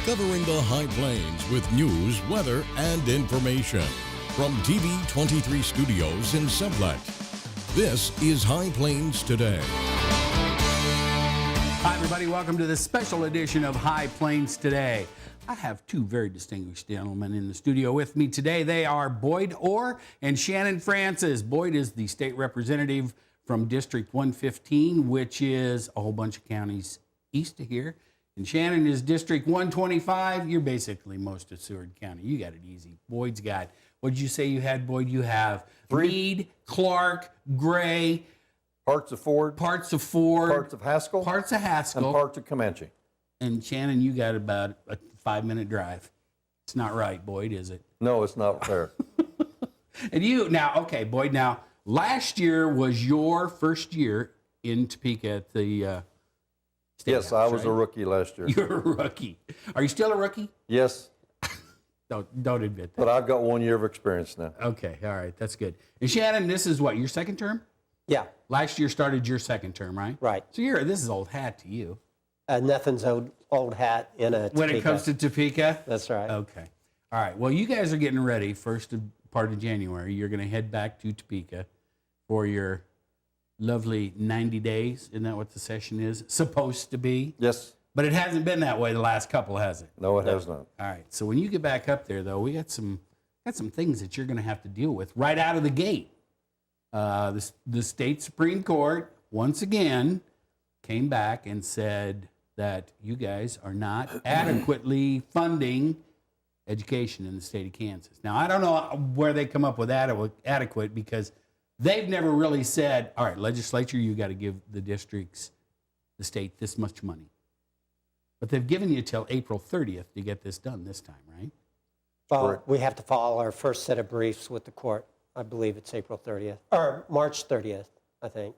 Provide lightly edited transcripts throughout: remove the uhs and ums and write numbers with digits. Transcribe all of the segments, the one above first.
covering the High Plains with news, weather, and information. From TV 23 Studios in Sublet, this is High Plains Today. Hi, everybody. Welcome to this special edition of High Plains Today. I have two very distinguished gentlemen in the studio with me today. They are Boyd Orr and Shannon Francis. Boyd is the state representative from District 115, which is a whole bunch of counties east of here. And Shannon is District 125. You're basically most of Seward County. You got it easy. Boyd's got, what did you say you had, Boyd? You have Reed, Clark, Gray, parts of Ford, parts of Haskell, and parts of Comanche. And Shannon, you got about a 5-minute drive. It's not right, Boyd, is it? No, it's not fair. And you, now, okay, Boyd, now, last year was your first year in Topeka at the State Yes, House, I was right? a rookie last year. You're a rookie. Are you still a rookie? Yes, Don't admit that. but I've got 1 year of experience now. Okay, all right, that's good. And Shannon, this is what, your second term? Yeah, Last year started your second term, right? right. So this is old hat to you. Nothing's old hat in a Topeka. When it comes to Topeka? That's right. Okay. All right. Well, you guys are getting ready. Part of January, you're going to head back to Topeka for your lovely 90 days. Isn't that what the session is supposed to be? Yes. But it hasn't been that way the last couple, has it? No, it has not. All right. So when you get back up there, though, we got some things that you're going to have to deal with right out of the gate. The state Supreme Court once again came back and said that you guys are not adequately funding education in the state of Kansas. Now, I don't know where they come up with adequate because they've never really said, all right, legislature, you got to give the districts, the state, this much money. But they've given you till April 30th to get this done this time, right? Well, Correct. we have to file our first set of briefs with the court. I believe it's April 30th, or March 30th, I think.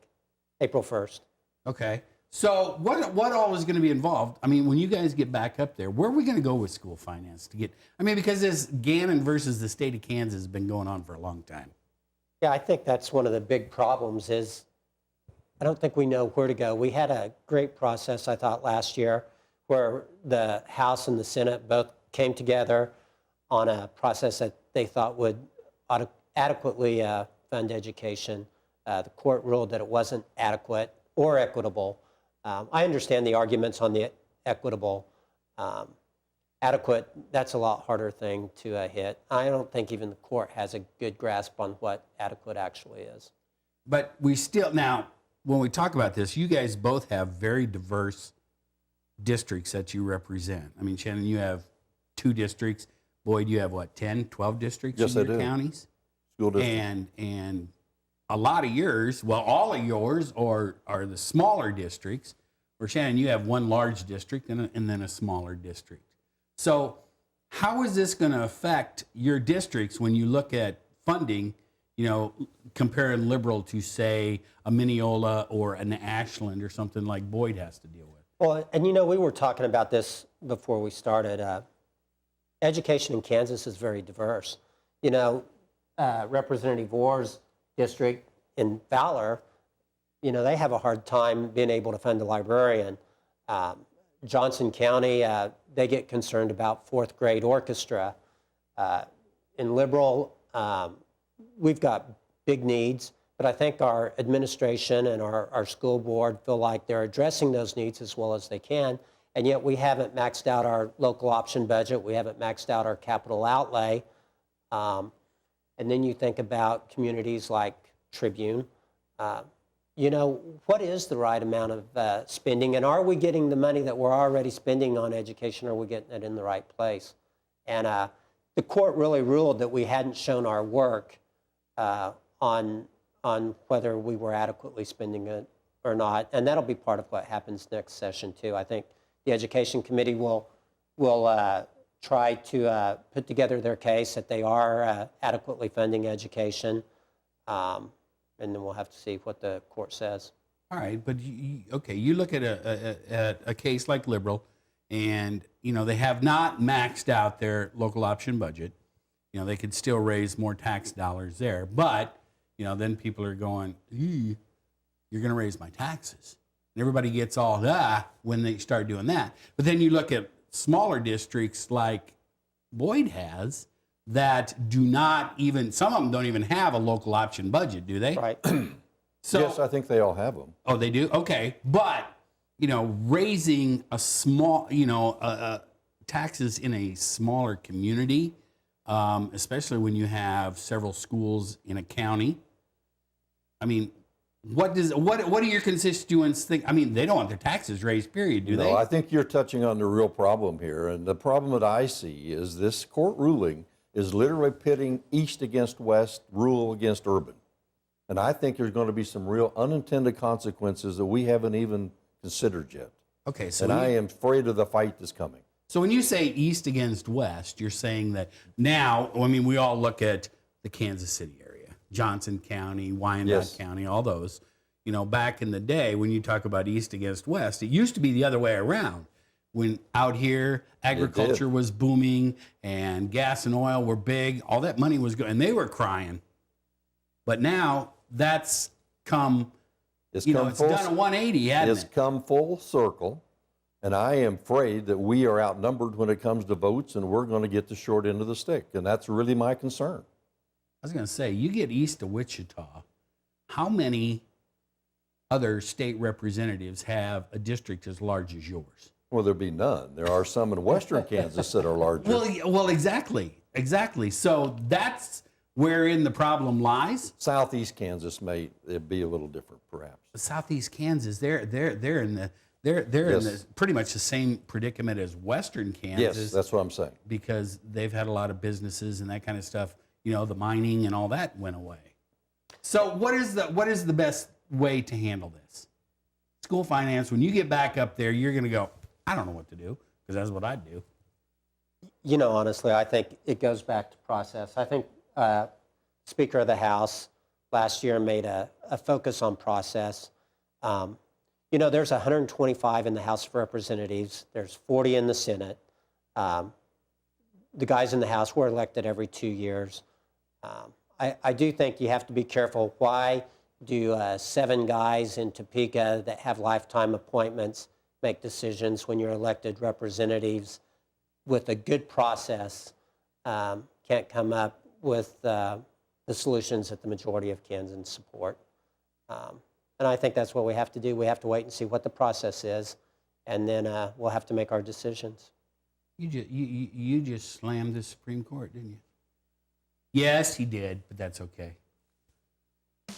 April 1st. Okay. So what all is going to be involved? I mean, when you guys get back up there, where are we going to go with school finance to get? I mean, because this Gannon versus the state of Kansas has been going on for a long time. Yeah, I think that's one of the big problems is I don't think we know where to go. We had a great process, I thought, last year where the House and the Senate both came together on a process that they thought would adequately fund education. The court ruled that it wasn't adequate or equitable. I understand the arguments on the equitable. Adequate, that's a lot harder thing to hit. I don't think even the court has a good grasp on what adequate actually is. But we still, now, when we talk about this, you guys both have very diverse districts that you represent. I mean, Shannon, you have 2 districts. Boyd, you have what, 10, 12 districts Yes, in I your do. counties? School district. And a lot of yours, well, all of yours are the smaller districts, where Shannon, you have one large district and then a smaller district. So how is this going to affect your districts when you look at funding, comparing Liberal to, say, a Mineola or an Ashland or something like Boyd has to deal with? Well, and we were talking about this before we started. Education in Kansas is very diverse. Representative Orr's district in Fowler, they have a hard time being able to fund a librarian. Johnson County, they get concerned about 4th grade orchestra. In Liberal, we've got big needs, but I think our administration and our school board feel like they're addressing those needs as well as they can, and yet we haven't maxed out our local option budget. We haven't maxed out our capital outlay. And then you think about communities like Tribune. What is the right amount of spending? And are we getting the money that we're already spending on education? Are we getting it in the right place? And the court really ruled that we hadn't shown our work on whether we were adequately spending it or not. And that'll be part of what happens next session, too. I think the Education Committee will try to put together their case that they are adequately funding education. And then we'll have to see what the court says. All right, but you look at a case like Liberal, and they have not maxed out their local option budget. They could still raise more tax dollars there, but then people are going, you're going to raise my taxes, and everybody gets all when they start doing that. But then you look at smaller districts like Boyd has that do not even, some of them don't even have a local option budget, do they? Right. So, Yes, I think they all have them. oh, they do? Okay. But, raising a small, taxes in a smaller community, especially when you have several schools in a county. I mean, what do your constituents think? I mean, they don't want their taxes raised, period, do they? No, I think you're touching on the real problem here. And the problem that I see is this court ruling is literally pitting east against west, rural against urban. And I think there's going to be some real unintended consequences that we haven't even considered yet. Okay, so And I am afraid of the fight that's coming. So when you say east against west, you're saying that now, I mean, we all look at the Kansas City area, Johnson County, Wyandotte Yes. County, all those. Back in the day, when you talk about east against west, it used to be the other way around. When out here, agriculture was booming and gas and oil were big, all that money was going, and they were crying. But now that's come, It's it's come full, done a 180, hasn't it's it? come full circle. And I am afraid that we are outnumbered when it comes to votes, and we're going to get the short end of the stick. And that's really my concern. I was going to say, you get east of Wichita, how many other state representatives have a district as large as yours? Well, there'd be none. There are some in western Kansas that are larger. Well, exactly. So that's wherein the problem lies. Southeast Kansas may it'd be a little different, perhaps. Southeast Kansas, they're in the pretty much the same predicament as Western Kansas. Yes, that's what I'm saying. Because they've had a lot of businesses and that kind of stuff. The mining and all that went away. So what is the best way to handle this? School finance. When you get back up there, you're going to go, I don't know what to do, because that's what I'd do. Honestly, I think it goes back to process. I think Speaker of the House last year made a focus on process. There's 125 in the House of Representatives. There's 40 in the Senate. The guys in the House were elected every 2 years. I do think you have to be careful. Why do 7 guys in Topeka that have lifetime appointments make decisions when you're elected representatives with a good process can't come up with the solutions that the majority of Kansans support? And I think that's what we have to do. We have to wait and see what the process is, and then we'll have to make our decisions. You just slammed the Supreme Court, didn't you? Yes, he did, but that's okay.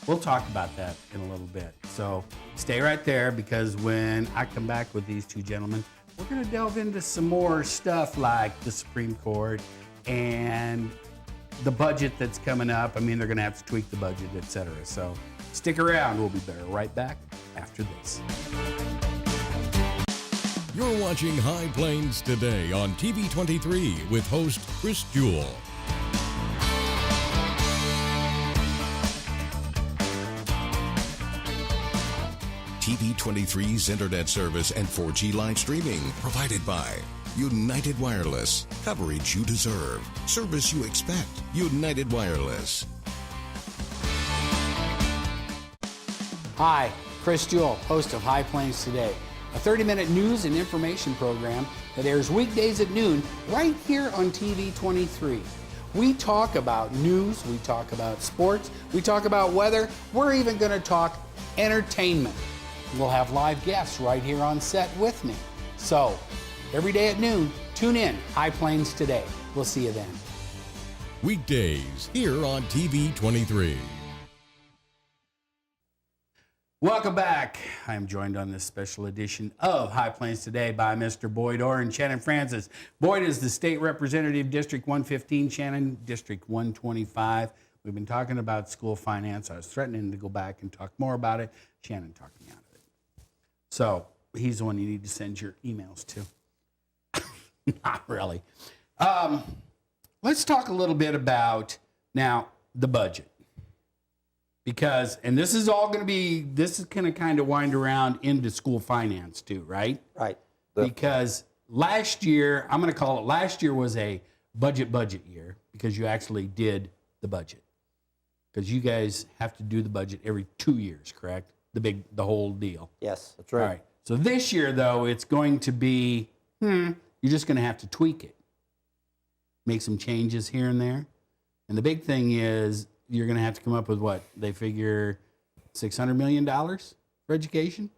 We'll talk about that in a little bit. So stay right there, because when I come back with these two gentlemen, we're going to delve into some more stuff like the Supreme Court and the budget that's coming up. I mean, they're going to have to tweak the budget, et cetera. So stick around. We'll be right back after this. You're watching High Plains Today on TV 23 with host Chris Jewell. TV 23's internet service and 4G live streaming provided by United Wireless. Coverage you deserve. Service you expect. United Wireless. Hi, Chris Jewell, host of High Plains Today, a 30-minute news and information program that airs weekdays at noon right here on TV 23. We talk about news, we talk about sports, we talk about weather, we're even going to talk entertainment. We'll have live guests right here on set with me. So, every day at noon, tune in, High Plains Today. We'll see you then. Weekdays here on TV 23. Welcome back. I am joined on this special edition of High Plains Today by Mr. Boyd Orr and Shannon Francis. Boyd is the State Representative, District 115, Shannon, District 125. We've been talking about school finance. I was threatening to go back and talk more about it. Shannon talked me out of it. So he's the one you need to send your emails to. Not really. Let's talk a little bit about, now, the budget. Because, and this is going to kind of wind around into school finance too, right? Right. Because last year, I'm going to call it, last year was a budget year, because you actually did the budget. Because you guys have to do the budget every 2 years, correct? The whole deal. Yes. That's right. All right. So this year, though, it's going to be You're just going to have to tweak it, make some changes here and there. And the big thing is you're going to have to come up with what? They figure $600 million for education?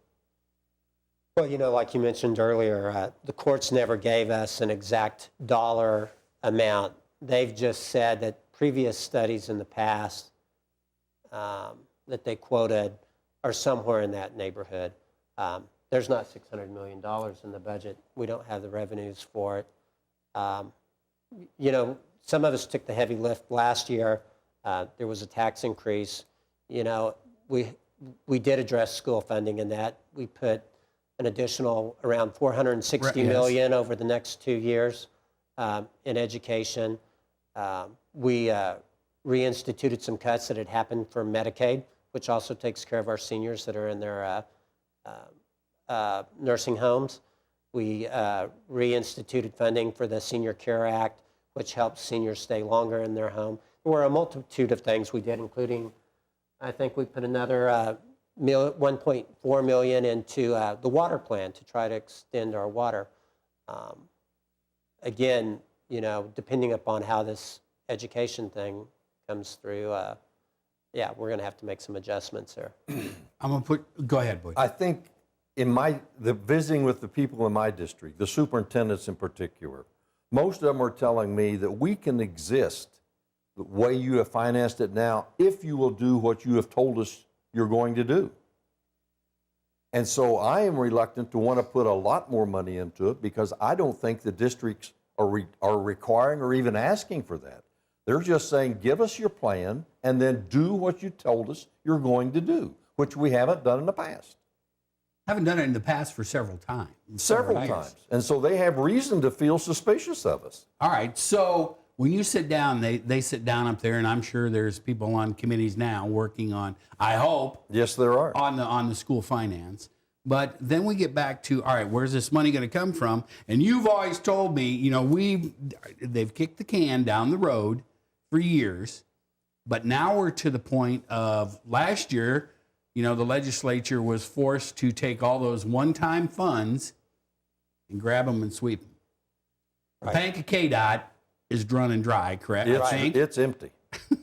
Well, like you mentioned earlier, the courts never gave us an exact dollar amount. They've just said that previous studies in the past that they quoted are somewhere in that neighborhood. There's not $600 million in the budget. We don't have the revenues for it. Some of us took the heavy lift last year. There was a tax increase. We did address school funding in that. We put an additional around $460 million over the next 2 years in education. We reinstituted some cuts that had happened for Medicaid, which also takes care of our seniors that are in their nursing homes. We reinstituted funding for the Senior Care Act, which helps seniors stay longer in their home. There were a multitude of things we did, including, I think we put another $1.4 million into the water plan to try to extend our water. Again, depending upon how this education thing comes through, we're going to have to make some adjustments there. Go ahead, Boyd. I think the visiting with the people in my district, the superintendents in particular, most of them are telling me that we can exist the way you have financed it now if you will do what you have told us you're going to do. And so I am reluctant to want to put a lot more money into it because I don't think the districts are requiring or even asking for that. They're just saying, give us your plan and then do what you told us you're going to do, which we haven't done in the past. Haven't done it in the past for several times. Several times. And so they have reason to feel suspicious of us. All right. So when you sit down, they sit down up there, and I'm sure there's people on committees now working on, I hope. Yes, there are. On the school finance. But then we get back to, all right, where's this money going to come from? And you've always told me, they've kicked the can down the road for years. But now we're to the point of last year, the legislature was forced to take all those one-time funds and grab them and sweep them. Right. The bank of KDOT is running dry, correct? It's empty. The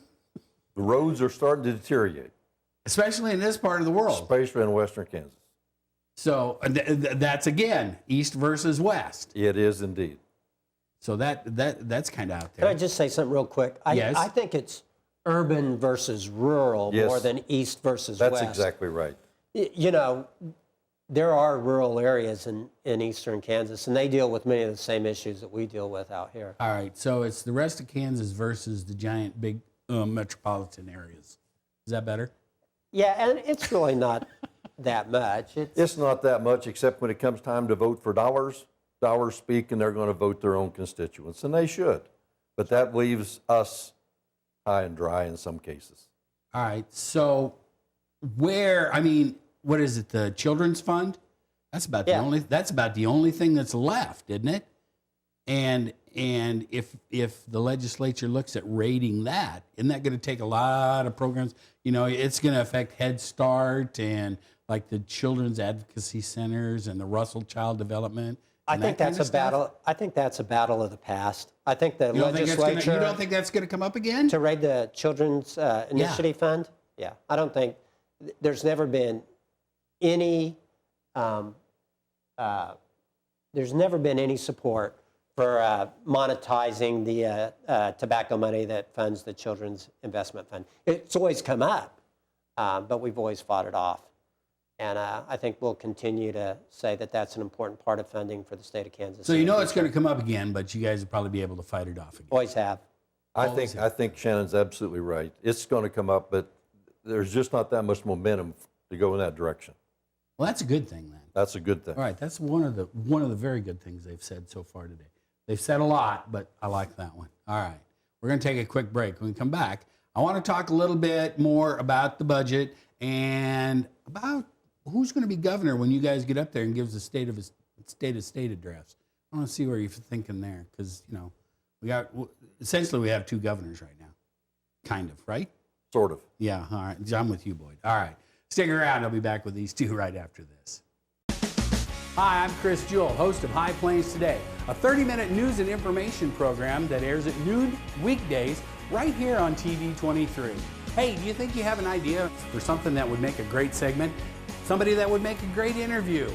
roads are starting to deteriorate. Especially in this part of the world. Especially in western Kansas. So that's, again, east versus west. It is indeed. So that's kind of out there. Can I just say something real quick? Yes. I think it's urban versus rural more than east versus west. That's exactly right. There are rural areas in eastern Kansas, and they deal with many of the same issues that we deal with out here. All right, so it's the rest of Kansas versus the giant big metropolitan areas. Is that better? Yeah, and it's really not that much. It's not that much, except when it comes time to vote for dollars. Dollars speak, and they're going to vote their own constituents, and they should. But that leaves us high and dry in some cases. All right, so what is it? The children's fund? That's about the only thing that's left, isn't it? And if the legislature looks at rating that, isn't that going to take a lot of programs? It's going to affect Head Start and like the children's advocacy centers and the Russell Child Development. I think that's a battle. I think that's a battle of the past. I think the legislature. You don't think that's going to come up again? To raid the Children's Initiative Fund? Yeah, I don't think there's never been any. There's never been any support for monetizing the tobacco money that funds the Children's Investment Fund. It's always come up, but we've always fought it off. And I think we'll continue to say that that's an important part of funding for the state of Kansas. So it's going to come up again, but you guys will probably be able to fight it off again. Always have. I think Shannon's absolutely right. It's going to come up, but there's just not that much momentum to go in that direction. Well, that's a good thing then. That's a good thing. All right, that's one of the very good things they've said so far today. They've said a lot, but I like that one. All right, we're going to take a quick break. When we come back, I want to talk a little bit more about the budget and about who's going to be governor when you guys get up there and gives the state address. I want to see where you're thinking there, because we have two governors right now, kind of, right? Sort of. Yeah. All right. I'm with you, Boyd. All right. Stick around. I'll be back with these two right after this. Hi, I'm Chris Jewell, host of High Plains Today, a 30-minute news and information program that airs at noon weekdays right here on TV 23. Hey, do you think you have an idea for something that would make a great segment? Somebody that would make a great interview?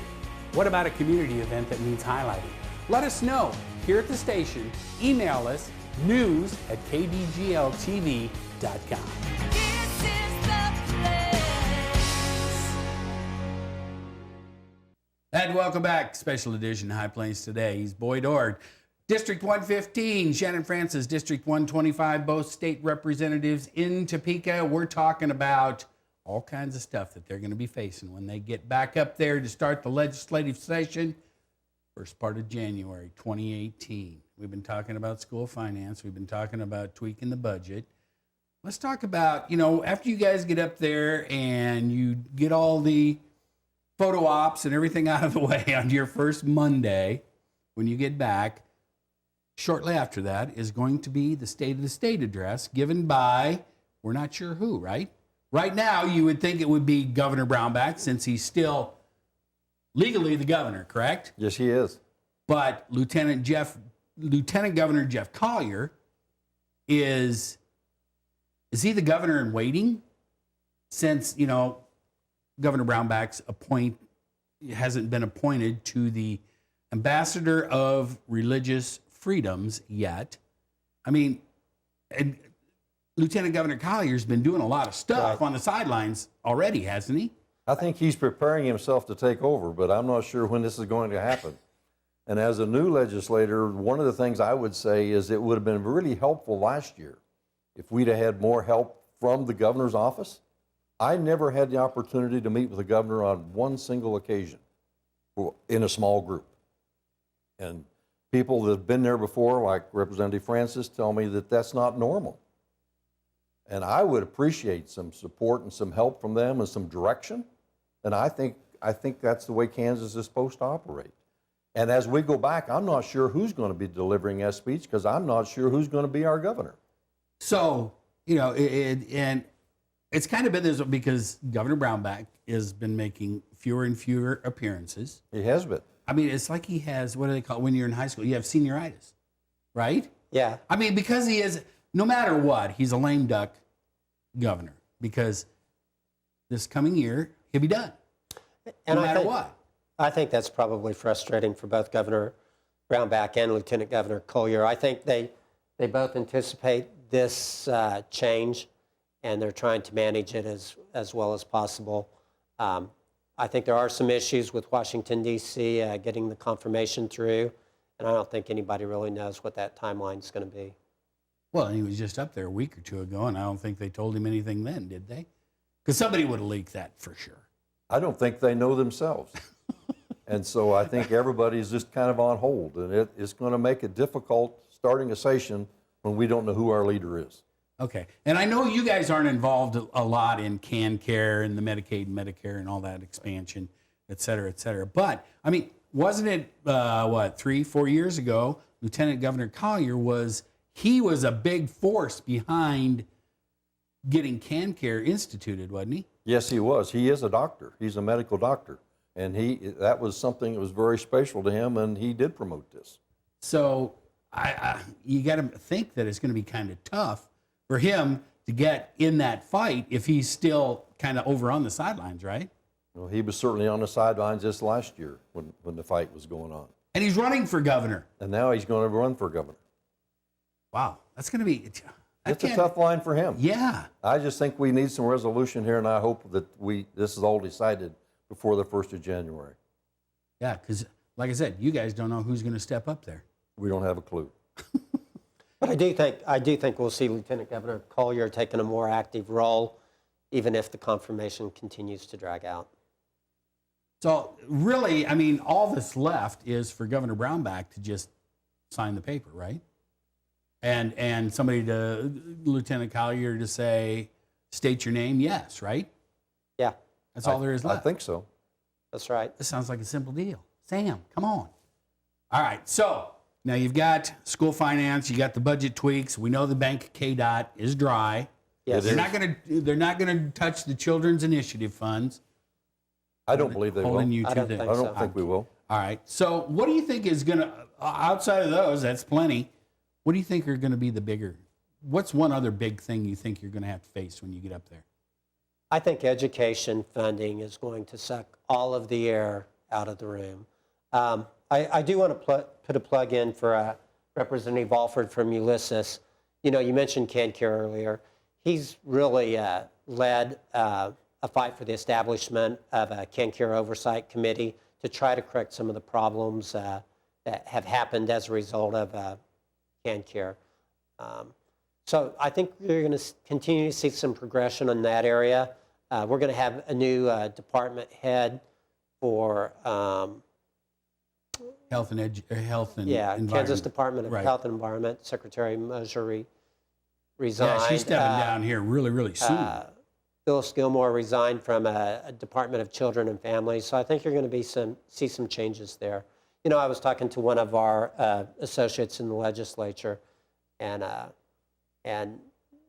What about a community event that needs highlighting? Let us know here at the station. Email us news@kdgltv.com. And welcome back, special edition High Plains Today. He's Boyd Ord. District 115, Shannon Francis, District 125, both state representatives in Topeka. We're talking about all kinds of stuff that they're going to be facing when they get back up there to start the legislative session, first part of January 2018. We've been talking about school finance. We've been talking about tweaking the budget. Let's talk about, after you guys get up there and you get all the photo ops and everything out of the way on your first Monday, when you get back, shortly after that is going to be the State of the State address given by, we're not sure who, right? Right now, you would think it would be Governor Brownback since he's still legally the governor, correct? Yes, he is. But Lieutenant Governor Jeff Collier is he the governor in waiting? Since, Governor Brownback's hasn't been appointed to the ambassador of religious freedoms yet. I mean, and Lieutenant Governor Collier's been doing a lot of stuff on the sidelines already, hasn't he? I think he's preparing himself to take over, but I'm not sure when this is going to happen. And as a new legislator, one of the things I would say is it would have been really helpful last year if we'd have had more help from the governor's office. I never had the opportunity to meet with the governor on one single occasion in a small group. And people that have been there before, like Representative Francis, tell me that that's not normal. And I would appreciate some support and some help from them and some direction. And I think that's the way Kansas is supposed to operate. And as we go back, I'm not sure who's going to be delivering that speech because I'm not sure who's going to be our governor. So, and it's kind of been this because Governor Brownback has been making fewer and fewer appearances. He has been. I mean, it's like he has, what do they call it when you're in high school? You have senioritis, right? Yeah. I mean, because he is, no matter what, he's a lame duck governor because this coming year, he'll be done. And no matter what. I think that's probably frustrating for both Governor Brownback and Lieutenant Governor Collier. I think they both anticipate this change, and they're trying to manage it as well as possible. I think there are some issues with Washington, D.C. Getting the confirmation through, and I don't think anybody really knows what that timeline is going to be. Well, he was just up there a week or two ago, and I don't think they told him anything then, did they? Because somebody would have leaked that for sure. I don't think they know themselves. And so I think everybody's just kind of on hold, and it's going to make it difficult starting a session when we don't know who our leader is. Okay. And I know you guys aren't involved a lot in CanCare and the Medicaid and Medicare and all that expansion, et cetera, et cetera. But, I mean, wasn't it, 3-4 years ago, Lieutenant Governor Collier was a big force behind getting CanCare instituted, wasn't he? Yes, he was. He is a doctor. He's a medical doctor. And that was something that was very special to him, and he did promote this. So you got to think that it's going to be kind of tough for him to get in that fight if he's still kind of over on the sidelines, right? Well, he was certainly on the sidelines just last year when the fight was going on. And he's running for governor. And now he's going to run for governor. Wow, that's going to be... It's a tough line for him. Yeah. I just think we need some resolution here, and I hope that this is all decided before the 1st of January. Yeah, because like I said, you guys don't know who's going to step up there. We don't have a clue. But I do think we'll see Lieutenant Governor Collier taking a more active role, even if the confirmation continues to drag out. So really, I mean, all that's left is for Governor Brownback to just sign the paper, right? And somebody Lieutenant Collier to say, state your name, yes, right? Yeah. That's all there is left. I think so. That's right. This sounds like a simple deal. Sam, come on. All right, so now you've got school finance, you got the budget tweaks. We know the bank KDOT is dry. Yes. They're not gonna touch the children's initiative funds. I don't believe they will. Holding you I to don't this. think I don't think we will. All right. So what do you think is going to, outside of those, that's plenty, what do you think are going to be the bigger, what's one other big thing you think you're going to have to face when you get up there? I think education funding is going to suck all of the air out of the room. I do want to put a plug in for Representative Alford from Ulysses. You know, you mentioned CanCare earlier. He's really led a fight for the establishment of a CanCare Oversight Committee to try to correct some of the problems that have happened as a result of CanCare. So I think we're going to continue to see some progression in that area. We're going to have a new department head for Health and Environment. Kansas Department of Right. Health and Environment. Secretary Mosier resigned. Yeah, she's stepping down here really, really soon. Phyllis Gilmore resigned from a Department of Children and Families. So I think you're going to see some changes there. You know, I was talking to one of our associates in the legislature, and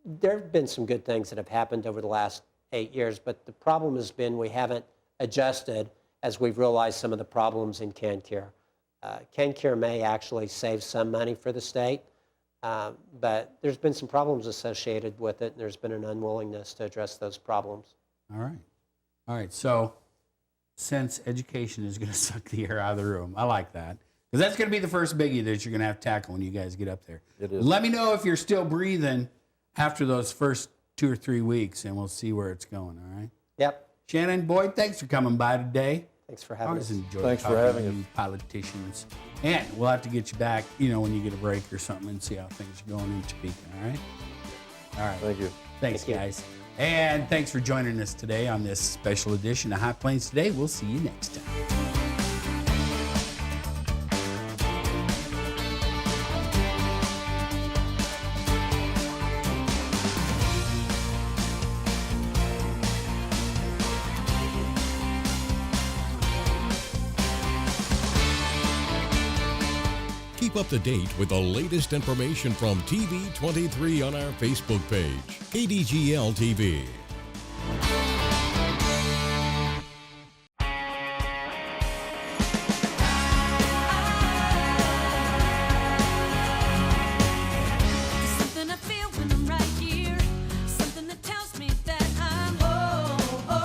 there have been some good things that have happened over the last 8 years, but the problem has been we haven't adjusted as we've realized some of the problems in CanCare. CanCare may actually save some money for the state, but there's been some problems associated with it, and there's been an unwillingness to address those problems. All right. So since education is going to suck the air out of the room, I like that. Because that's going to be the first biggie that you're going to have to tackle when you guys get up there. It is. Let me know if you're still breathing after those first 2 or 3 weeks, and we'll see where it's going, all right? Yep. Shannon, Boyd, thanks for coming by today. Thanks for having Always us. enjoy Thanks for talking having to us. you politicians. And we'll have to get you back, you know, when you get a break or something and see how things are going in Topeka, all right? All right. Thank you. Thanks, Thank you. guys. And thanks for joining us today on this special edition of High Plains Today. We'll see you next time. Keep up to date with the latest information from TV 23 on our Facebook page, KDGL TV. Something I feel when I'm right here, something that tells me that I'm home.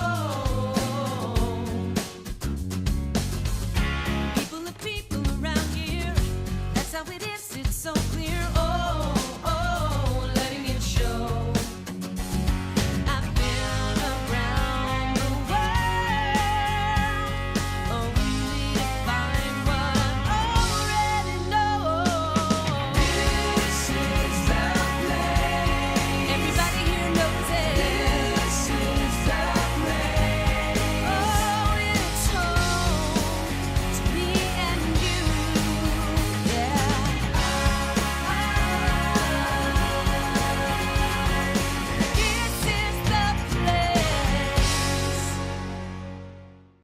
People are people around here, that's how it is, it's so clear.